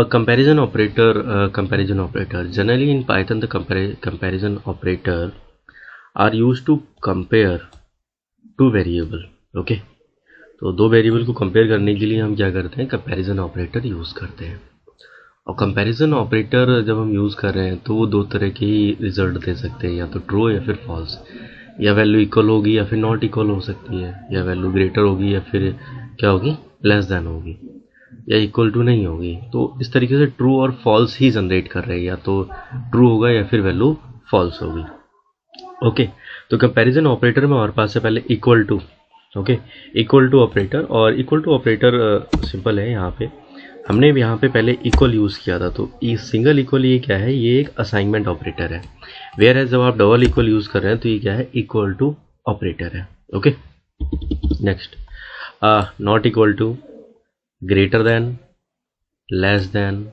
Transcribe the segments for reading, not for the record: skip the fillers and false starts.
Comparison operator. Generally in Python, the comparison operator are used to compare two variable. Okay, तो दो variable को compare करने के लिए हम क्या करते हैं, कंपैरिजन ऑपरेटर यूज़ करते हैं। और कंपैरिजन ऑपरेटर जब हम यूज़ कर रहे हैं तो वो दो तरह के ही रिजल्ट दे सकते हैं, या तो ट्रू या फिर फॉल्स, या वैल्यू इक्वल होगी या फिर नॉट इक्वल हो सकती है, या वैल्यू ग्रेटर होगी या फिर क्या होगी, लेस देन होगी, या इक्वल टू नहीं होगी। तो इस तरीके से ट्रू और फॉल्स ही जनरेट कर रहे हैं, या तो ट्रू होगा या फिर वैल्यू फॉल्स होगी। ओके, तो कंपैरिजन ऑपरेटर में हमारे पास है पहले equal to. Okay, equal to operator, और इक्वल टू ऑपरेटर सिंपल है। यहाँ पे हमने यहाँ पे पहले इक्वल यूज़ किया था, तो ये सिंगल इक्वल ये क्या है, ये एक असाइनमेंट ऑपरेटर है। वेयर एज जब आप डबल इक्वल यूज़ कर रहे हैं तो ये क्या है, इक्वल टू ऑपरेटर है। Okay, next, not equal to, greater than, less than,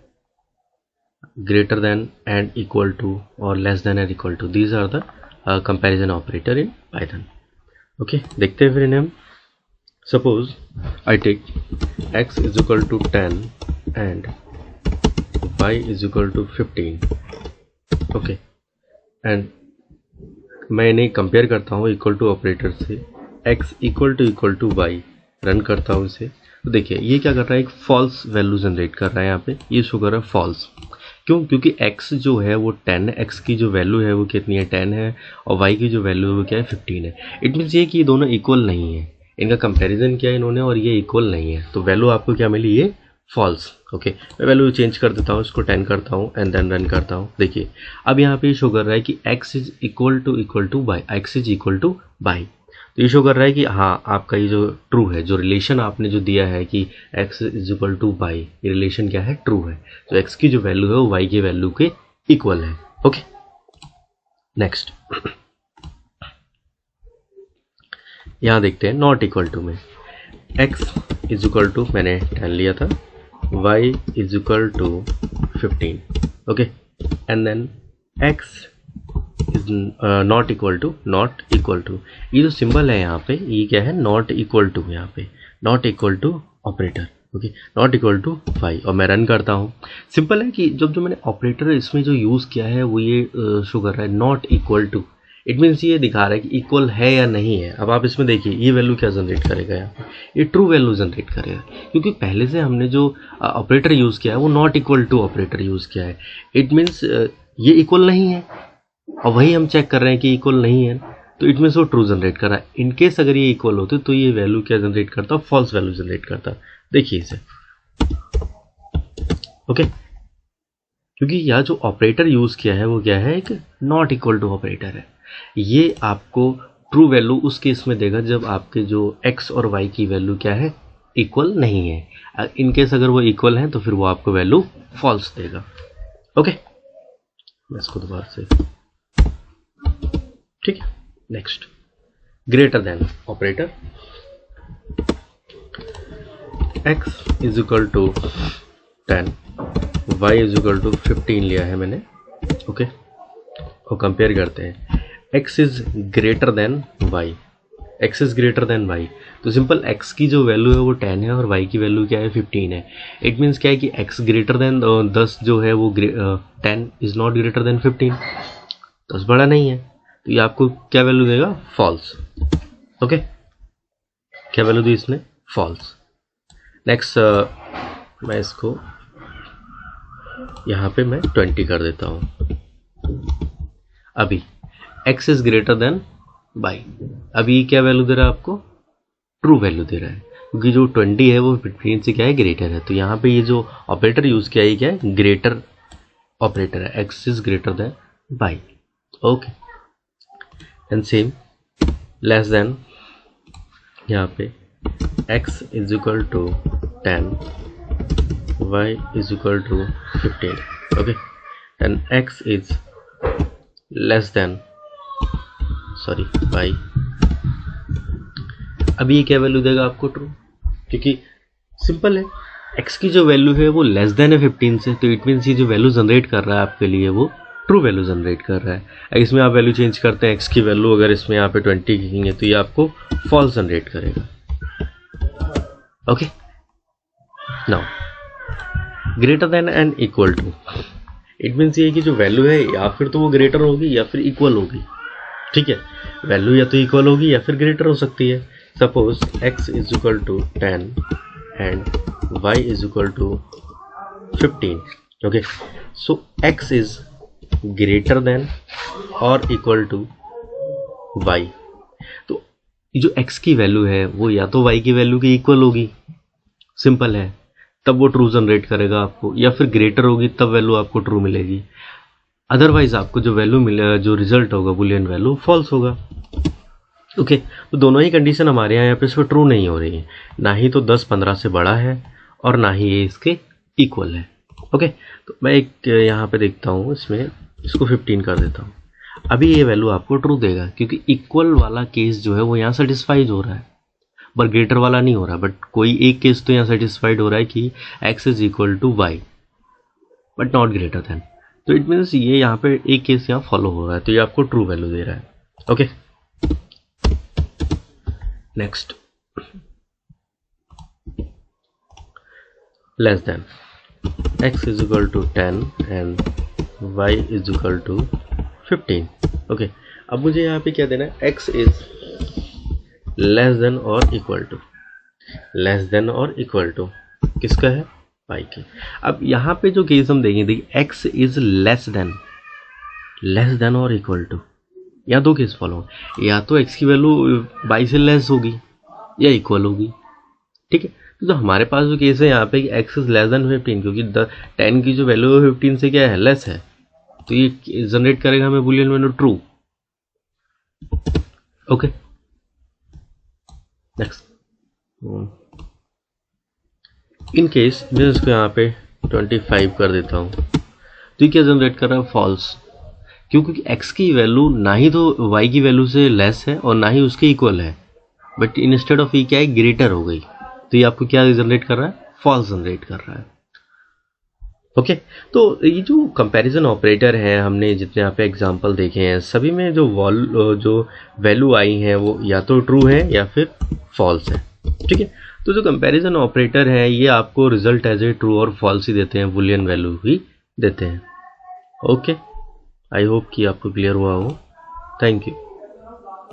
greater than and equal to, और less than and equal to, these are the comparison operator in Python. Okay, देखते हैं फिर इन्हें हम। Suppose I take x is equal to 10 and y is equal to 15। Okay, and मैं इन्हें compare करता हूँ इक्वल टू ऑपरेटर से, x equal to y run करता हूँ इसे। तो देखिए ये क्या कर रहा है, एक फॉल्स वैल्यू जनरेट कर रहा है। यहाँ पे ये शो कर रहा है फॉल्स। क्यों? क्योंकि x जो है वो 10 है, x की जो वैल्यू है वो कितनी है, 10 है, और y की जो वैल्यू है वो क्या है, 15 है। इट मीन्स ये कि ये दोनों इक्वल नहीं है, इनका कंपैरिजन किया इन्होंने और ये इक्वल नहीं है, तो वैल्यू आपको क्या मिली, ये फॉल्स। ओके, मैं वैल्यू चेंज कर देता हूँ, इसको 10 करता हूँ एंड देन रन करता हूँ। देखिए अब यहाँ पे शो कर रहा है कि x is equal two by, x is equal two by. तो ये शो कर रहा है कि हाँ आपका ये जो ट्रू है, जो रिलेशन आपने जो दिया है कि x is equal two by, ये रिलेशन क्या है, ट्रू है। तो x की जो वैल्यू है वो y की वैल्यू के इक्वल है। ओके, नेक्स्ट यहाँ देखते हैं नॉट इक्वल टू में, x इज इक्वल टू, मैंने 10 लिया था, y is equal to 15। Okay, and then x is not equal to, ये जो सिंबल है यहाँ पे ये क्या है, नॉट इक्वल टू, यहाँ पे not equal to operator. Okay, not equal to 5, और मैं रन करता हूँ। सिंपल है कि जब जो मैंने ऑपरेटर इसमें जो यूज़ किया है वो ये शो कर रहा है not equal to. It means ये दिखा रहा है कि इक्वल है या नहीं है। अब आप इसमें देखिए ये वैल्यू क्या जनरेट करेगा, यहाँ पे ये ट्रू वैल्यू जनरेट करेगा, क्योंकि पहले से हमने जो ऑपरेटर यूज़ किया है वो not equal to operator use किया है। इट मीन्स ये इक्वल नहीं है, और वही हम चेक कर रहे हैं कि इक्वल नहीं है, तो इट मीन्स वो ट्रू जनरेट कर रहा है। इनकेस अगर ये इक्वल होते तो ये वैल्यू क्या जनरेट करता, फॉल्स वैल्यू जनरेट करता। देखिए इसे, ओके, क्योंकि यह जो ऑपरेटर यूज़ किया है वो क्या है, एक नॉट इक्वल टू ऑपरेटर है। ये आपको ट्रू वैल्यू उस केस में देगा जब आपके जो x और y की वैल्यू क्या है, इक्वल नहीं है। इनकेस अगर वो इक्वल है तो फिर वो आपको वैल्यू फॉल्स देगा। ओके, मैं इसको दोबारा से, ठीक है। Next, greater than operator, x is equal to 10, y is equal to 15 लिया है मैंने। ओके, और कंपेयर करते हैं, x is greater than y, x is greater than y। तो सिंपल x की जो वैल्यू है वो 10 है और y की वैल्यू क्या है, 15 है। इट मीन्स क्या है कि x ग्रेटर देन 10 जो है वो 10 इज नॉट ग्रेटर देन 15, 10 बड़ा नहीं है, तो ये आपको क्या वैल्यू देगा, फॉल्स। ओके, क्या वैल्यू दी इसने, फॉल्स। नेक्स्ट, मैं इसको यहाँ पे मैं 20 कर देता हूँ। अभी x is greater than y, अभी क्या वैल्यू दे रहा है आपको, ट्रू वैल्यू दे रहा है, क्योंकि जो 20 है वो 15 से क्या है, ग्रेटर है। तो यहाँ पे ये जो ऑपरेटर यूज़ किया है क्या है, ग्रेटर ऑपरेटर है, x is greater than y। Okay, and same less than, यहाँ पे x is equal to 10, y is equal to 15। Okay, and x is less than, sorry, y। अभी ये क्या वैल्यू देगा आपको, ट्रू, क्योंकि सिंपल है, x की जो वैल्यू है वो लेस देन है 15 से, तो इट मीन्स ये जो वैल्यू जनरेट कर रहा है आपके लिए वो ट्रू वैल्यू जनरेट कर रहा है। इसमें आप वैल्यू चेंज करते हैं, x की वैल्यू अगर इसमें यहाँ पे 20 की है तो ये आपको फॉल्स जनरेट करेगा। Okay, now greater than and equal to, it means ये कि जो वैल्यू है या फिर तो वो ग्रेटर होगी या फिर इक्वल होगी, ठीक है। वैल्यू या तो इक्वल होगी या फिर ग्रेटर हो सकती है। Suppose x is equal to 10 and y is equal to 15, okay. So x is greater than और इक्वल टू y। तो जो x की वैल्यू है वो या तो y की वैल्यू के इक्वल होगी, सिंपल है, तब वो ट्रू जनरेट करेगा आपको, या फिर ग्रेटर होगी तब वैल्यू आपको ट्रू मिलेगी। अदरवाइज आपको जो वैल्यू मिलेगा, जो रिजल्ट होगा बुलियन वैल्यू, फॉल्स होगा, ओके। तो दोनों ही कंडीशन हमारे यहाँ पे इसमें ट्रू नहीं हो रही है, ना ही तो 10 15 से बड़ा है और ना ही ये इसके इक्वल है, ओके। तो मैं एक यहाँ पे देखता हूँ, इसमें इसको 15 कर देता हूँ। अभी ये वैल्यू आपको ट्रू देगा क्योंकि इक्वल वाला केस जो है वो यहाँ सेटिस्फाइज हो रहा है, पर ग्रेटर वाला नहीं हो रहा। बट कोई एक केस तो यहाँ सेटिस्फाइड हो रहा है कि x is equal to y but not greater than, तो इट मीन्स ये यहाँ पे एक केस यहाँ फॉलो हो रहा है, तो ये आपको ट्रू वैल्यू दे रहा है, okay. Next, less than x is equal to 10 and y is equal to 15, okay. अब मुझे यहाँ पे क्या देना है, x इज लेस देन और इक्वल टू, लेस देन और इक्वल टू किसका है, y की। अब यहाँ पे जो केस हम देखेंगे, देखिए x इज लेस देन और इक्वल टू, या दो केस फॉलो, या तो x की वैल्यू y से लेस होगी या इक्वल होगी, ठीक है। तो हमारे पास जो केस है यहाँ पे x इज लेस देन 15, क्योंकि 10 की जो वैल्यू है 15 से क्या है, लेस है, तो ये जनरेट करेगा हमें Boolean value true, okay. Next, in case मैं इसको यहाँ पे 25 कर देता हूँ, तो ये क्या जनरेट कर रहा है, फॉल्स, क्योंकि x की वैल्यू ना ही तो y की वैल्यू से लेस है और ना ही उसके इक्वल है, बट इंस्टेड ऑफ ये क्या है, ग्रेटर हो गई, तो ये आपको क्या जनरेट कर रहा है, फॉल्स जनरेट कर रहा है, ओके। तो ये जो कंपैरिजन ऑपरेटर है, हमने जितने यहाँ पे एग्जांपल देखे हैं, सभी में जो वैल्यू आई हैं वो या तो ट्रू है या फिर फॉल्स है, ठीक है। तो जो कंपैरिजन ऑपरेटर है ये आपको रिजल्ट एज ए ट्रू और फॉल्स ही देते हैं, बुलियन वैल्यू ही देते हैं, ओके। आई होप कि आपको क्लियर हुआ हो, थैंक यू।